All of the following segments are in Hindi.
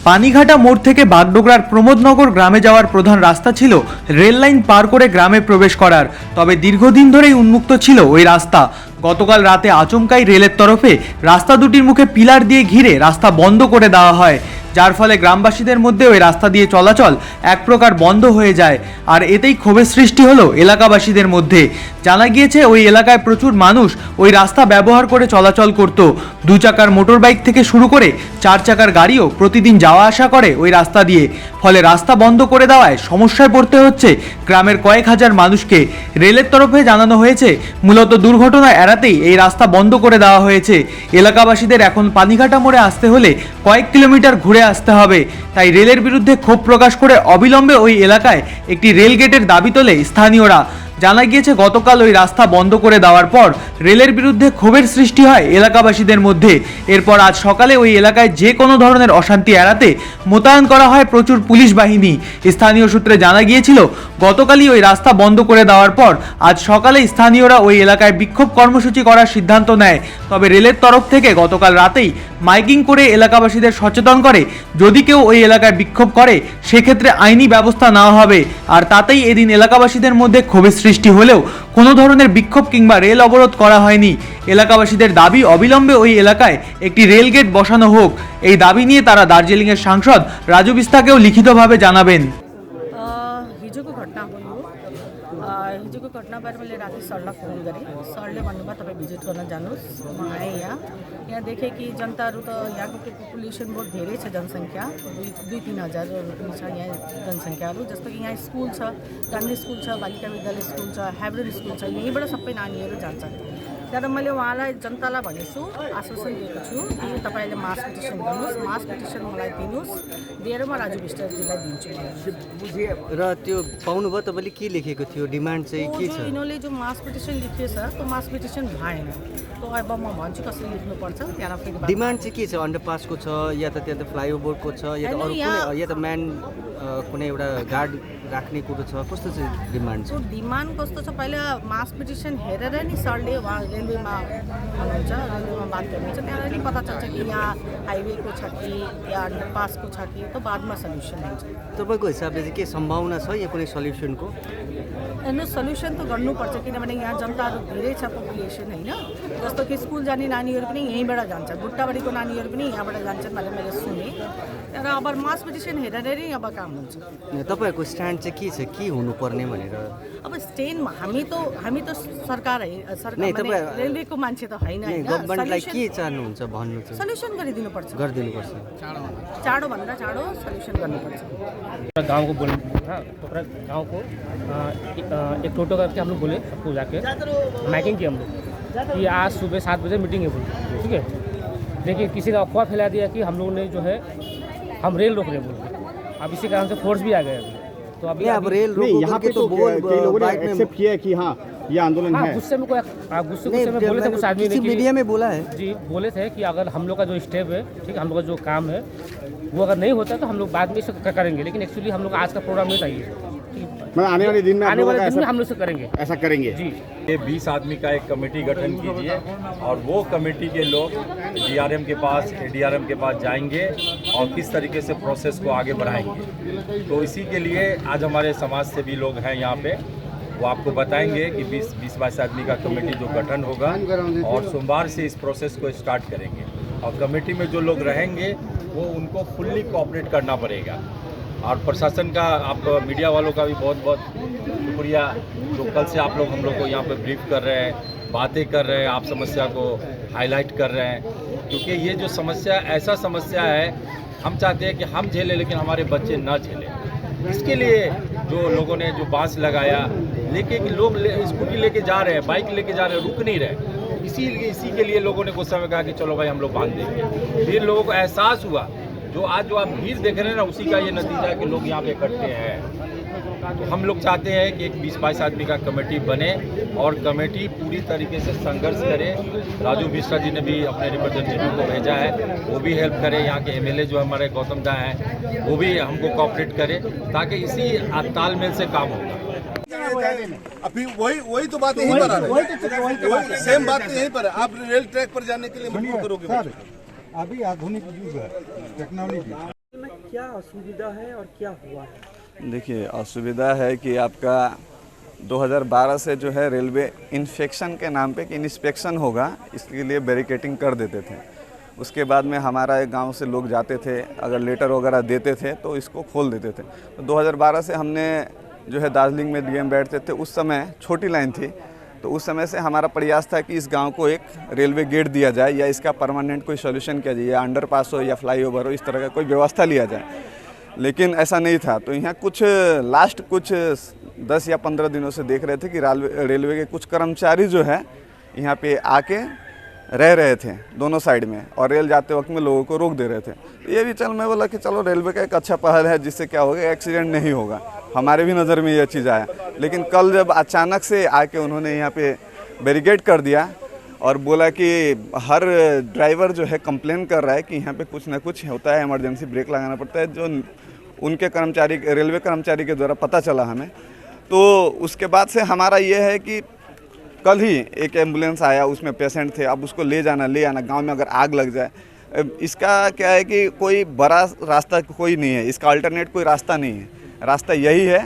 পানিঘাটা মোড় থেকে বাগডোগরার প্রমোদনগর গ্রামে যাওয়ার প্রধান রাস্তা ছিল রেল লাইন পার করে গ্রামে প্রবেশ করার। তবে দীর্ঘদিন ধরেই উন্মুক্ত ছিল ওই রাস্তা। গতকাল রাতে আচমকাই রেলের তরফে রাস্তা দুটির মুখে পিলার দিয়ে ঘিরে রাস্তা বন্ধ করে দেওয়া হয়, যার ফলে গ্রামবাসীদের মধ্যে ওই রাস্তা দিয়ে চলাচল এক প্রকার বন্ধ হয়ে যায়। আর এতেই ক্ষোভের সৃষ্টি হলো এলাকাবাসীদের মধ্যে। জানা গিয়েছে ওই এলাকায় প্রচুর মানুষ ওই রাস্তা ব্যবহার করে চলাচল করত। 2 চাকার মোটর বাইক থেকে শুরু করে 4 চাকার গাড়িও প্রতিদিন যাওয়া আসা করে ওই রাস্তা দিয়ে। ফলে রাস্তা বন্ধ করে দেওয়ায় সমস্যায় পড়তে হচ্ছে গ্রামের কয়েক হাজার মানুষকে। রেলের তরফে জানানো হয়েছে মূলত দুর্ঘটনা এড়াতেই এই রাস্তা বন্ধ করে দেওয়া হয়েছে। এলাকাবাসীদের এখন পানিঘাটা মোড়ে আসতে হলে কয়েক কিলোমিটার ঘুরে আসতে হবে। তাই রেলের বিরুদ্ধে ক্ষোভ প্রকাশ করে অবিলম্বে ওই এলাকায় একটি রেল গেটের দাবি তোলে স্থানীয়রা। জানা গিয়েছে গতকাল ওই রাস্তা বন্ধ করে দেওয়ার পর রেলের বিরুদ্ধে ক্ষোভের সৃষ্টি হয় এলাকাবাসীদের মধ্যে। এরপর আজ সকালে ওই এলাকায় যে কোনো ধরনের অশান্তি এড়াতে মোতায়েন করা হয় প্রচুর পুলিশ বাহিনী। স্থানীয় সূত্রে জানা গিয়েছিল গতকালই ওই রাস্তা বন্ধ করে দেওয়ার পর আজ সকালে স্থানীয়রা ওই এলাকায় বিক্ষোভ কর্মসূচি করার সিদ্ধান্ত নেয়। তবে রেলের তরফ থেকে গতকাল রাতেই মাইকিং করে এলাকাবাসীদের সচেতন করে যদি কেউ ওই এলাকায় বিক্ষোভ করে সেক্ষেত্রে আইনি ব্যবস্থা নেওয়া হবে। আর তাতেই এদিন এলাকাবাসীদের মধ্যে ক্ষোভের সৃষ্টি হলেও কোনো ধরনের বিক্ষোভ কিংবা রেল অবরোধ করা হয়নি। এলাকাবাসীদের দাবি অবিলম্বে ওই এলাকায় একটি রেল গেট বসানো হোক। এই দাবি নিয়ে তারা দার্জিলিংয়ের সাংসদ রাজু বিস্তাকেও লিখিতভাবে জানাবেন। हिजोको घटना हो यो हिजोको घटना बारे मैले राति सरलाई फोन गरेँ। सरले भन्नुभयो तपाईँ भिजिट गर्न जानुहोस्। म आएँ यहाँ देखेँ कि जनताहरू त यहाँको पपुलेसन बहुत धेरै छ, जनसङ्ख्या 2-3 हजार छ यहाँ जनसङ्ख्याहरू। जस्तो कि यहाँ स्कुल छ, गान्धी स्कुल छ, बालिका विद्यालय स्कुल छ, हेब्रोन स्कुल छ, यहीँबाट सबै नानीहरू जान्छन्। त्यहाँबाट मैले उहाँलाई जनतालाई भनेको छु, आश्वासन दिएको छु कि तपाईँले मास पिटिसन गर्नुहोस्, मास पिटिसन मलाई दिनुहोस्, दिएर म राजु विष्टजीलाई दिन्छु। र त्यो पाउनुभयो तपाईँले के लेखेको थियो, डिमान्ड चाहिँ के छ? यिनीहरूले जो मास पिटिसन लेख्यो सर, त्यो मास पिटिसन भएन। तो अब म भन्छु कसरी लेख्नुपर्छ, त्यहाँ फेरि डिमान्ड चाहिँ के छ? अन्डरपासको छ या त त्यहाँ त फ्लाइओभरको छ या त अरू कुनै या त म्यान कुनै एउटा गार्ड राख्ने कुरो छ? कस्तो चाहिँ डिमान्ड छ? डिमान्ड कस्तो छ, पहिला मास पिटिसन हेरेर नि सरले उहाँ रेलवेमा हुनुहुन्छ, रेलवेमा बात गर्नुहुन्छ, त्यहाँबाट नि पत्ता चल्छ कि यहाँ हाइवेको छ कि या अन्डरपासको छ कि, त्यो बादमा सल्युसन हुन्छ। तपाईँको हिसाबले चाहिँ के सम्भावना छ या कुनै सल्युसनको? हेर्नु, सल्युसन त गर्नुपर्छ, किनभने यहाँ जनताहरू धेरै छ पपुलेसन होइन। जस्तो कि स्कुल जाने नानीहरू पनि यहीँबाट जान्छ, बुट्टाबारीको नानीहरू पनि यहाँबाट जान्छन् भनेर मैले सुनेँ। तर अब मास पिटिसन हेरेर नै अब काम हुन्छ। तपाईँहरूको स्ट्यान्ड चाहिँ के छ, के हुनुपर्ने भनेर? अब स्ट्यान्डमा हामी त सरकार रेलवेको मान्छे त होइन। गभर्मेन्टलाई के चाहनुहुन्छ भन्नु चाहिँ? सल्युसन गरिदिनुपर्छ, चाँडोभन्दा चाँडो सल्युसन गर्नुपर्छ। गाँव को बोले गाँव को एक टोटो करके हम लोग बोले सबको जाके माइकिंग की हम लोग कि आज सुबह 7 बजे मीटिंग है बोले, ठीक है। लेकिन किसी ने अफवाह फैला दिया कि हम लोगों ने जो है हम रेल रोक रहे बोल। अब इसी कारण से फोर्स भी आ गया अभी। तो अभी अब रेल रोको यहाँ पे तो कई लोगों ने एक्सेप्ट किया है कि हाँ ये आंदोलन है। गुस्से में गुस्से में बोले थे कुछ आदमी ने, मीडिया में बोला है जी, बोले थे कि अगर हम लोग का जो स्टेप है, ठीक है, हम लोग का जो काम है वो अगर नहीं होता तो हम लोग बाद में इसे करेंगे। लेकिन एक्चुअली हम लोग आज का प्रोग्राम नहीं था ये, आने वाले दिन में हम लोग से करेंगे, ऐसा करेंगे जी। ये 20 आदमी का एक कमेटी गठन कीजिए और वो कमेटी के लोग डीआरएम के पास, एडीआरएम के पास जाएंगे और किस तरीके से प्रोसेस को आगे बढ़ाएंगे। तो इसी के लिए आज हमारे समाज से भी लोग हैं यहाँ पे, वो आपको बताएंगे कि 20-22 आदमी का कमेटी जो गठन होगा और सोमवार से इस प्रोसेस को स्टार्ट करेंगे। और कमेटी में जो लोग रहेंगे वो उनको फुल्ली कोऑपरेट करना पड़ेगा। और प्रशासन का, आप मीडिया वालों का भी बहुत बहुत शुक्रिया जो कल से आप लोग हम लोग को यहाँ पे ब्रीफ कर रहे हैं, बातें कर रहे हैं, आप समस्या को हाईलाइट कर रहे हैं। क्योंकि ये जो समस्या ऐसा समस्या है, हम चाहते हैं कि हम झेलें लेकिन हमारे बच्चे ना झेलें। इसके लिए जो लोगों ने जो बांस लगाया, लेके लोग स्कूटी लेके जा रहे हैं, बाइक लेके जा रहे हैं, रुक नहीं रहे। इसी के लिए लोगों ने गुस्सा में कहा कि चलो भाई हम लोग बांध देंगे। फिर लोगों को एहसास हुआ, जो आज जो आप भीड़ देख रहे हैं ना, उसी का ये नतीजा है कि लोग यहाँ पे इकट्ठे हैं। तो हम लोग चाहते हैं कि एक 20-22 आदमी का कमेटी बने और कमेटी पूरी तरीके से संघर्ष करे। राजू मिश्रा जी ने भी अपने रिप्रेजेंटेटिव को भेजा है, वो भी हेल्प करे। यहाँ के एमएलए जो हमारे गौतम दा हैं वो भी हमको कोऑपरेट करे, ताकि इसी तालमेल से काम होगा। अभी वही तो बात यहीं पर आ रही है, सेम बात यहीं पर है। आप रेल ट्रैक पर जाने के लिए मजबूर करोगे। अभी आधुनिक युग है, टेक्नोलॉजी क्या असुविधा है और क्या हुआ है? देखिए, असुविधा है कि आपका 2012 से जो है रेलवे इंस्पेक्शन के नाम पे कि इंस्पेक्शन होगा, इसके लिए बैरिकेटिंग कर देते थे। उसके बाद में हमारा एक गांव से लोग जाते थे, अगर लेटर वगैरह देते थे तो इसको खोल देते थे। तो 2012 से हमने जो है दार्जिलिंग में डीएम बैठते थे, उस समय छोटी लाइन थी, तो उस समय से हमारा प्रयास था कि इस गांव को एक रेलवे गेट दिया जाए या इसका परमानेंट कोई सोल्यूशन किया जाए, या अंडरपास हो या फ्लाईओवर हो, इस तरह का कोई व्यवस्था लिया जाए। लेकिन ऐसा नहीं था। तो यहाँ कुछ 10 या 15 दिनों से देख रहे थे कि रेलवे के कुछ कर्मचारी जो है यहाँ पे आके रह रहे थे दोनों साइड में, और रेल जाते वक्त में लोगों को रोक दे रहे थे। ये भी मैं बोला कि चलो रेलवे का एक अच्छा पहल है, जिससे क्या होगा, एक्सीडेंट नहीं होगा। हमारे भी नज़र में ये चीज़ आया। लेकिन कल जब अचानक से आके उन्होंने यहाँ पे बैरिकेड कर दिया और बोला कि हर ड्राइवर जो है कंप्लेन कर रहा है कि यहाँ पे कुछ ना कुछ होता है, इमरजेंसी ब्रेक लगाना पड़ता है, जो उनके कर्मचारी, रेलवे कर्मचारी के द्वारा पता चला हमें। तो उसके बाद से हमारा ये है कि कल ही एक एम्बुलेंस आया, उसमें पेशेंट थे, अब उसको ले आना गांव में अगर आग लग जाए, इसका क्या है कि कोई बड़ा रास्ता कोई नहीं है, इसका अल्टरनेट कोई रास्ता नहीं है। रास्ता यही है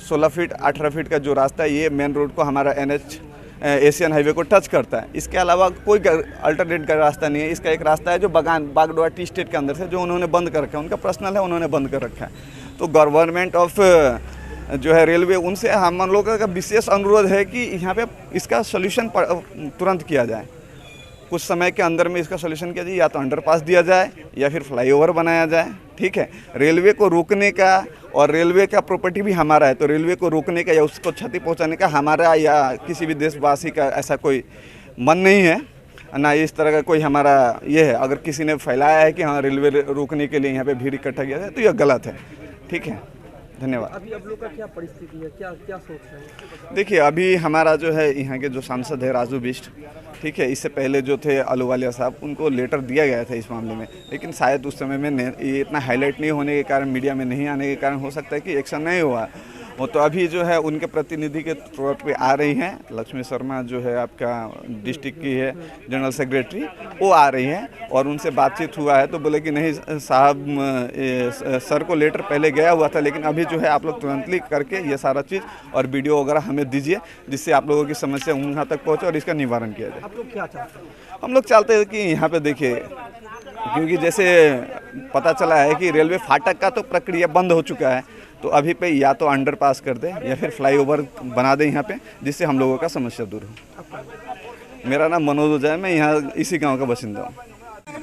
16 फीट 18 फीट का जो रास्ता है, ये मेन रोड को हमारा NH एशियन हाईवे को टच करता है। इसके अलावा कोई अल्टरनेट का रास्ता नहीं है। इसका एक रास्ता है जो बागडोरा टी स्टेट के अंदर से, जो उन्होंने बंद कर रखा है, उनका पर्सनल है, उन्होंने बंद कर रखा है। तो गवर्नमेंट ऑफ जो है रेलवे, उनसे हम लोगों का विशेष अनुरोध है कि यहाँ पे इसका सोल्यूशन तुरंत किया जाए, कुछ समय के अंदर में इसका सोल्यूशन किया जाए, या तो अंडरपास दिया जाए या फिर फ्लाईओवर बनाया जाए। ठीक है, रेलवे को रोकने का, और रेलवे का प्रॉपर्टी भी हमारा है, तो रेलवे को रोकने का या उसको क्षति पहुंचाने का हमारा या किसी भी देशवासी का ऐसा कोई मन नहीं है ना, इस तरह का कोई हमारा ये है। अगर किसी ने फैलाया है कि हाँ रेलवे रोकने के लिए यहाँ पे भीड़ इकट्ठा किया जाए, तो यह गलत है। ठीक है, धन्यवाद। अभी आप लोग का क्या परिस्थिति है, क्या क्या सोच रहे हैं? देखिए, अभी हमारा जो है यहाँ के जो सांसद है राजू बिष्ट, ठीक है, इससे पहले जो थे अहलूवालिया साहब, उनको लेटर दिया गया था इस मामले में, लेकिन शायद उस समय में ये इतना हाईलाइट नहीं होने के कारण, मीडिया में नहीं आने के कारण हो सकता है कि एक्शन नहीं हुआ। वो तो अभी जो है उनके प्रतिनिधि के तौर पे आ रही हैं, लक्ष्मी शर्मा जो है आपका डिस्ट्रिक्ट की है जनरल सेक्रेटरी, वो आ रही हैं, और उनसे बातचीत हुआ है तो बोले कि नहीं साहब, सर को लेटर पहले गया हुआ था, लेकिन अभी जो है आप लोग तुरंतली करके ये सारा चीज़ और वीडियो वगैरह हमें दीजिए, जिससे आप लोगों की समस्या वहाँ तक पहुँचे और इसका निवारण किया जाए। आप लोग क्या चाहते हैं? हम लोग चाहते हैं कि यहाँ पे देखिए, क्योंकि जैसे पता चला है कि रेलवे फाटक का तो प्रक्रिया बंद हो चुका है, तो अभी पे या तो अंडरपास कर दे या फिर फ्लाईओवर बना दे यहाँ पे, जिससे हम लोगों का समस्या दूर हो। मेरा नाम मनोज ओझा है, मैं यहाँ इसी गांव का बासिंदा हूँ।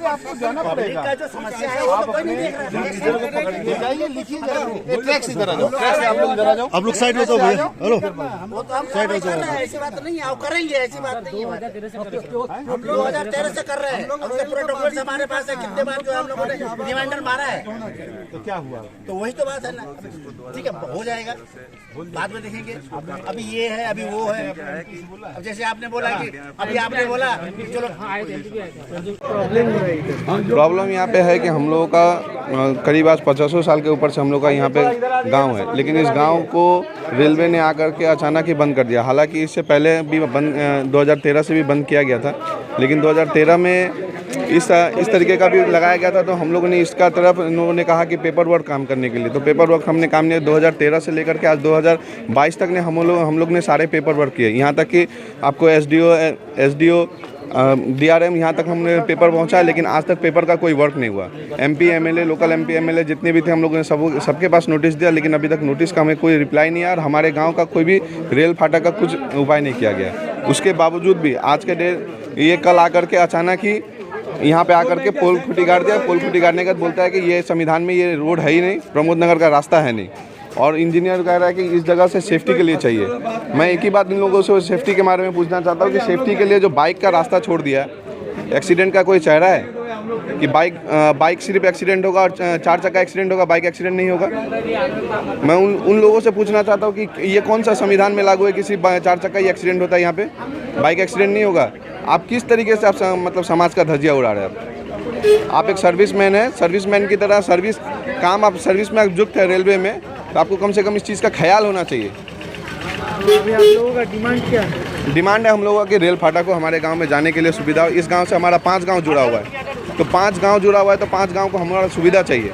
आपको जाना पड़ेगा, जो समस्या है वो तो कोई नहीं देख रहा। जाइए, लिखिए, ट्रैक से इधर आ जाओ, ट्रैक से आप लोग इधर आ जाओ, आप लोग साइड हो जाओ भैया। हेलो, वो तो हम साइड हो जाओ, ऐसी बात नहीं है, आप करेंगे, ऐसी बात नहीं है। हम 2013 से कर रहे हैं, उसके पूरे डॉक्यूमेंट्स हमारे पास है, कितने बार जो हम लोगों ने रिमाइंडर मारा है। तो क्या हुआ? तो वही तो बात है ना। ठीक है, हो जाएगा, बाद में देखेंगे। अभी ये है, अभी वो है। अब जैसे आपने बोला कि अभी आपने बोला चलो, प्रॉब्लम यहाँ पे है कि हम लोगों का करीब आज 50 साल के ऊपर से हम लोग का यहाँ पे गांव है, लेकिन इस गांव को रेलवे ने आकर के अचानक ही बंद कर दिया। हालांकि इससे पहले भी 2013 से भी बंद किया गया था, लेकिन 2013 में इस तरीके का भी लगाया गया था। तो हम लोगों ने इसका तरफ इन्होंने कहा कि पेपर वर्क काम करने के लिए, तो पेपर वर्क हमने काम किया 2013 से लेकर के आज 2022 तक ने हम लोग ने सारे पेपर वर्क किए। यहाँ तक कि आपको SDO DRM यहाँ तक हमने पेपर पहुँचा, लेकिन आज तक पेपर का कोई वर्क नहीं हुआ। MP MLA, local MP MLA जितने भी थे, हम लोगों ने सबके पास नोटिस दिया, लेकिन अभी तक नोटिस का हमें कोई रिप्लाई नहीं आया, और हमारे गांव का कोई भी रेल फाटक का कुछ उपाय नहीं किया गया। उसके बावजूद भी आज के डेट ये कल आकर के अचानक ही यहाँ पे आकर के पोल खुटी गाड़ दिया। पोल खुटी गाड़ने के बाद बोलता है कि ये संविधान में ये रोड है ही नहीं, प्रमोद नगर का रास्ता है नहीं, और इंजीनियर कह रहा है कि इस जगह से सेफ्टी के लिए चाहिए। मैं एक ही बात इन लोगों से सेफ्टी के बारे में पूछना चाहता हूँ कि सेफ्टी के लिए जो बाइक का रास्ता छोड़ दिया है, एक्सीडेंट का कोई चेहरा है कि बाइक सिर्फ एक्सीडेंट होगा और 4 चक्का एक्सीडेंट होगा, बाइक एक्सीडेंट नहीं होगा? मैं उन लोगों से पूछना चाहता हूँ कि ये कौन सा संविधान में लागू है कि सिर्फ 4 चक्का ही एक्सीडेंट होता है, यहाँ पे बाइक एक्सीडेंट नहीं होगा? आप किस तरीके से आप मतलब समाज का धज्जिया उड़ा रहे हैं? आप एक सर्विसमैन है, सर्विसमैन की तरह सर्विस में युक्त है रेलवे में, तो आपको कम से कम इस चीज़ का ख्याल होना चाहिए। अभी आप लोगों का डिमांड क्या है? डिमांड है हम लोगों की रेल फाटक को हमारे गांव में जाने के लिए सुविधा हो। इस गांव से हमारा 5 गांव जुड़ा हुआ है, तो 5 गांव जुड़ा हुआ है, तो 5 गांव को हमारा सुविधा चाहिए।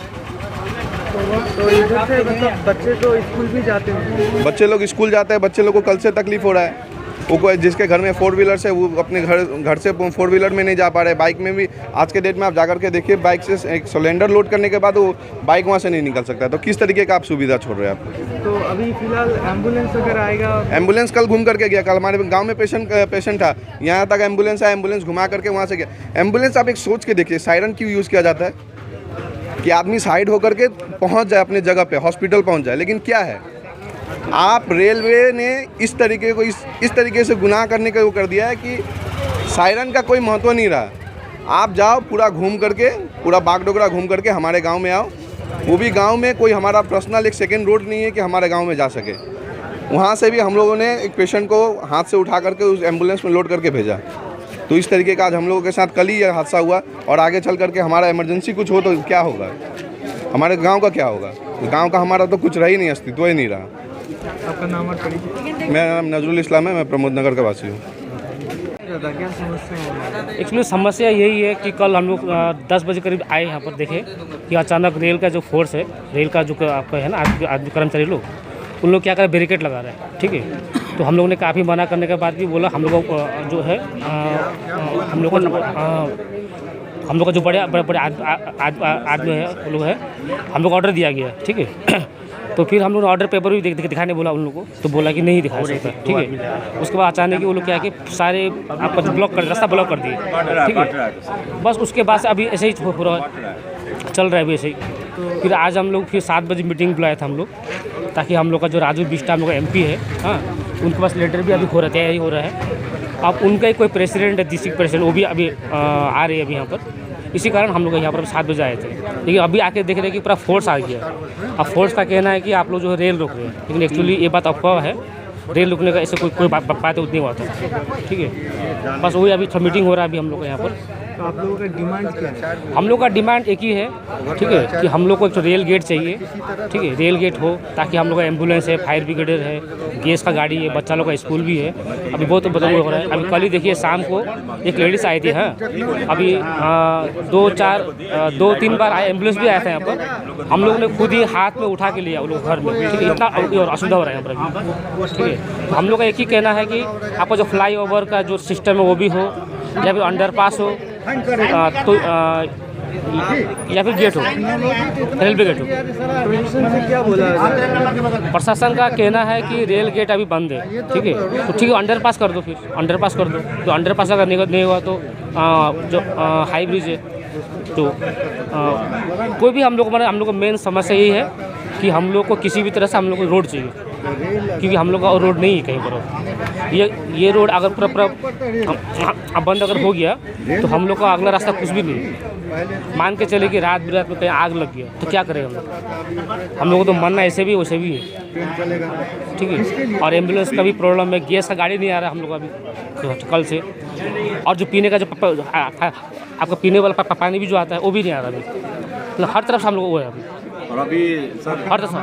तो इधर से मतलब बच्चे तो स्कूल भी जाते हैं। बच्चे लोग स्कूल जाते हैं, बच्चे लोग को कल से तकलीफ हो रहा है। वो कोई जिसके घर में 4 व्हीलर है वो अपने घर से 4 व्हीलर में नहीं जा पा रहे। बाइक में भी आज के डेट में आप जाकर के देखिए, बाइक से एक सिलेंडर लोड करने के बाद वो बाइक वहाँ से नहीं निकल सकता। तो किस तरीके का आप सुविधा छोड़ रहे हैं आप? तो अभी फिलहाल एम्बुलेंस अगर आएगा, एम्बुलेंस कल घूम करके गया। कल हमारे गांव में पेशेंट था, यहाँ तक एम्बुलेंस आया, एम्बुलेंस घुमा करके वहाँ से गया। एम्बुलेंस आप एक सोच के देखिए, सायरन क्यों यूज़ किया जाता है कि आदमी साइड होकर के पहुँच जाए अपने जगह पे, हॉस्पिटल पहुँच जाए। लेकिन क्या है, आप रेलवे ने इस तरीके को इस तरीके से गुनाह करने का वो कर दिया है कि सायरन का कोई महत्व नहीं रहा। आप जाओ पूरा घूम करके, पूरा बागडोगरा घूम करके हमारे गांव में आओ। वो भी गांव में कोई हमारा पर्सनल एक सेकेंड रोड नहीं है कि हमारे गांव में जा सके। वहाँ से भी हम लोगों ने एक पेशेंट को हाथ से उठा करके उस एम्बुलेंस में लोड करके भेजा। तो इस तरीके का आज हम लोगों के साथ कल ही यह हादसा हुआ। और आगे चल करके हमारा इमरजेंसी कुछ हो तो क्या होगा, हमारे गाँव का क्या होगा? गाँव का हमारा तो कुछ रहा ही नहीं, अस्तित्व ही नहीं रहा। आपका नाम और परिचय? मेरा नाम नजरुल इस्लाम है, मैं प्रमोद नगर का वासी हूँ। क्या समस्या है? एक्चुअली समस्या यही है कि कल हम लोग 10 बजे करीब आए यहाँ पर, देखे कि अचानक रेल का जो फोर्स है, रेल का जो आपका है ना आदमी कर्मचारी लोग, उन लोग क्या करें, बैरिकेड लगा रहे हैं। ठीक है, तो हम लोगों ने काफ़ी मना करने के बाद भी बोला हम लोगों को जो है हम लोग का जो बड़े आदमी है वो लोग है, हम लोग ऑर्डर दिया गया। ठीक है, तो फिर हम लोग ने ऑर्डर पेपर भी दिखाने बोला उन लोगों को, तो बोला कि नहीं दिखा सकता। ठीक है, उसके बाद अचानक वो लोग क्या है कि सारे आपका ब्लॉक कर, रास्ता ब्लॉक कर दिए। ठीक है, बस उसके बाद से अभी ऐसे ही पूरा चल रहा है अभी ऐसे ही। फिर आज हम लोग फिर 7 बजे मीटिंग बुलाया था हम लोग, ताकि हम लोग का जो राजू बिष्टा हम लोग का MP है, हाँ, उनके पास लेटर भी अभी हो रहा है, हो रहा है। अब उनका ही कोई प्रेसिडेंट है, डिस्ट्रिक्ट प्रेसिडेंट, वो भी अभी आ रहे हैं अभी यहाँ पर। इसी कारण हम लोग यहाँ पर 7 बजे आए थे, लेकिन अभी आके देख रहे हैं कि पूरा फोर्स आ गया। अब फोर्स का कहना है कि आप लोग जो है रेल रोक रहे हैं, लेकिन एक्चुअली ये बात अफवाह है। रेल रुकने का ऐसे कोई बात उतनी हुआ था। ठीक है, बस वही अभी मीटिंग हो रहा है अभी हम लोग यहाँ पर। तो आप लोगों का डिमांड क्या है? हम लोग का डिमांड एक ही है, ठीक है, कि हम लोग को एक रेल गेट चाहिए। ठीक है, रेल गेट हो ताकि हम लोग का एम्बुलेंस है, फायर ब्रिगेडर है, गैस का गाड़ी है, बच्चा लोग का स्कूल भी है। अभी बहुत बदलाव हो रहा है। अभी कल ही देखिए शाम को एक लेडीज़ आई थी, हाँ, अभी 2-3 बार आए, एम्बुलेंस भी आया था यहाँ पर। हम लोग ने खुद ही हाथ में उठा के लिया वो लोग घर में। ठीक है, इतना और असुविधा हो रहा है यहाँ पर अभी। ठीक है, तो हम लोग का एक ही कहना है कि आपका जो फ्लाईओवर का जो सिस्टम है वो भी हो, या फिर अंडरपास हो, तो या फिर गेट हो, रेलवे गेट हो। क्या बोला? प्रशासन का कहना है कि रेल गेट अभी बंद है। ठीक है, तो ठीक है, अंडरपास कर दो, फिर अंडरपास कर दो। तो अंडरपास अगर नहीं हुआ तो जो हाई ब्रिज है, तो कोई भी हम लोग को मेन समस्या यही है कि हम लोग को किसी भी तरह से हम लोग को रोड चाहिए, क्योंकि हम लोग का और रोड नहीं है कहीं पर। ये रोड अगर पूरा बंद अगर हो गया तो हम लोग का अगला रास्ता कुछ भी नहीं है। मान के चले कि रात बिरात में कहीं आग लग गया तो क्या करें हम लोग? हम लोग को तो मरना ऐसे भी वैसे भी है। ठीक है, और एम्बुलेंस का भी प्रॉब्लम है, गैस का गाड़ी नहीं आ रहा हम लोग अभी तो कल से। और जो पीने का जो आपका पीने वाला पानी भी जो आता है वो भी नहीं आ रहा अभी। मतलब हर तरफ से हम लोग वो है अभी। और अभी सर हर तरफ।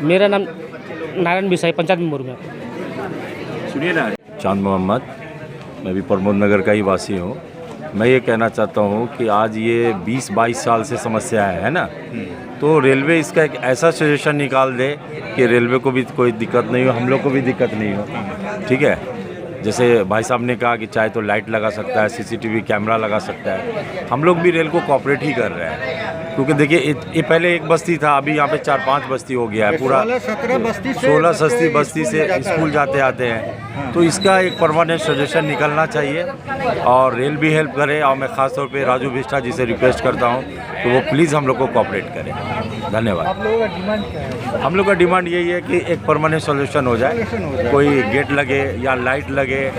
मेरा नाम नारायण बिसाई, पंचायत मेंबर में। सुनिए ना, चांद मोहम्मद, मैं भी प्रमोद नगर का ही वासी हूँ। मैं ये कहना चाहता हूँ कि आज ये 20-22 साल से समस्या है ना, तो रेलवे इसका एक ऐसा सजेशन निकाल दे कि रेलवे को भी कोई दिक्कत नहीं हो, हम लोग को भी दिक्कत नहीं हो। ठीक है, जैसे भाई साहब ने कहा कि चाहे तो लाइट लगा सकता है, CCTV कैमरा लगा सकता है। हम लोग भी रेल को कॉपरेट ही कर रहे हैं, क्योंकि देखिए ये पहले एक बस्ती था, अभी यहाँ पे 4-5 बस्ती हो गया है। पूरा 16 बस्ती से स्कूल जाते आते हैं। तो इसका एक परमानेंट सजेशन निकलना चाहिए और रेल भी हेल्प करे। और मैं ख़ास तौर पे राजू बिष्टा जी से रिक्वेस्ट करता हूँ तो वो प्लीज़ हम लोग को कॉपरेट करें। धन्यवाद। आप लोगों का डिमांड क्या है? हम लोग का डिमांड यही है कि एक परमानेंट सोल्यूशन हो जाए, कोई गेट लगे या लाइट लगे,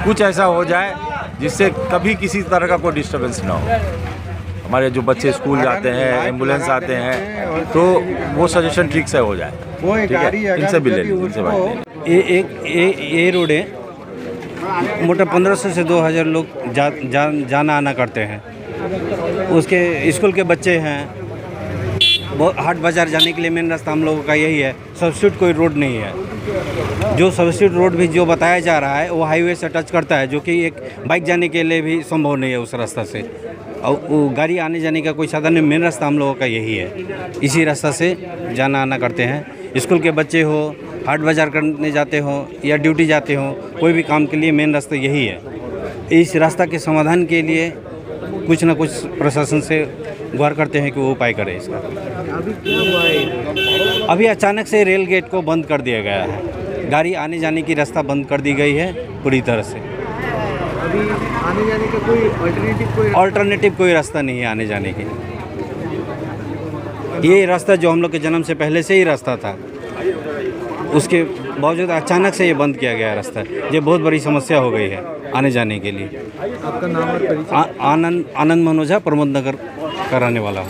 कुछ ऐसा हो जाए जिससे कभी किसी तरह का कोई डिस्टर्बेंस ना हो। हमारे जो बच्चे स्कूल जाते हैं, एम्बुलेंस आते हैं, तो वो सजेशन ठीक से हो जाए। ठीक है, इनसे भी ले लीजिए, इनसे बात ले लीजिए। ये रोड है, मोटा 1500 से 2000 लोग जाना आना करते हैं। उसके स्कूल के बच्चे हैं, हाट बाज़ार जाने के लिए मेन रास्ता हम लोगों का यही है। सब्सिट्यूट कोई रोड नहीं है। जो सब्सिट्यूट रोड भी जो बताया जा रहा है वो हाईवे से टच करता है, जो कि एक बाइक जाने के लिए भी संभव नहीं है उस रास्ता से। और वो गाड़ी आने जाने का कोई साधन नहीं, मेन रास्ता हम लोगों का यही है। इसी रास्ता से जाना आना करते हैं। स्कूल के बच्चे हो, हाट बाज़ार करने जाते हो या ड्यूटी जाते हो, कोई भी काम के लिए मेन रास्ता यही है। इस रास्ता के समाधान के लिए कुछ ना कुछ प्रशासन से गुहार करते हैं कि वो उपाय करे इसका। अभी क्या हुआ है? अभी अचानक से रेल गेट को बंद कर दिया गया है, गाड़ी आने जाने की रास्ता बंद कर दी गई है पूरी तरह से। अभी आने जाने का कोई अल्टरनेटिव कोई रास्ता नहीं है आने जाने की। ये रास्ता जो हम लोग के जन्म से पहले से ही रास्ता था, उसके बावजूद अचानक से ये बंद किया गया रास्ता। ये बहुत बड़ी समस्या हो गई है आने जाने के लिए। आपका नाम और परिचय? आनंद मनोजा, प्रमोद नगर का रहने वाला हूँ।